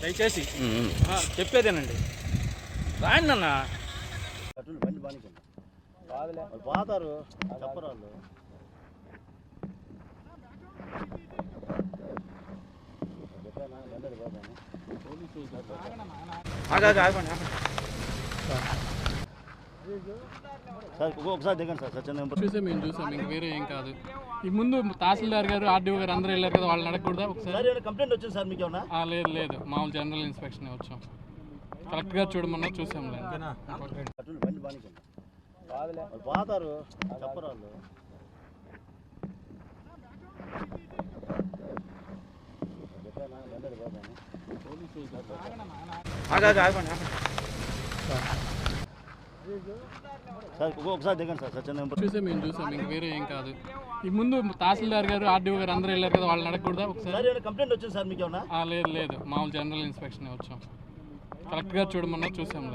దయచేసి చెప్పేదేనండి రాయండి అన్న బండి బాతారు చెప్పరాళ్ళు ఒకసారి దిగండి సార్ చూసాం మేము ఇంక వేరే ఏం కాదు. ఈ ముందు తహసీల్దార్ గారు ఆర్డీఓ గారు అందరూ వెళ్ళారు కదా, వాళ్ళని అడగకూడదా ఒకసారి? కంప్లైంట్ వచ్చింది సార్ మీకు ఏమన్నా? లేదు మామూలు జనరల్ ఇన్స్పెక్షన్ వచ్చాం. కలెక్టర్ గారు చూడమన్నా చూసాం. బండి బాతారు చెప్పరాళ్ళు ఒకసారి దిగండి సార్ చూసాం మేము ఇంక వేరే ఏం కాదు. ఈ ముందు తహసీల్దార్ గారు ఆర్డీఓ గారు అందరూ వెళ్ళారు కదా, వాళ్ళని అడగకూడదా ఒకసారి? కంప్లైంట్ వచ్చింది సార్ మీకు ఏమన్నా? లేదు మామూలు జనరల్ ఇన్స్పెక్షన్ వచ్చాం. కలెక్టర్ గారు చూడమన్నా చూసాం.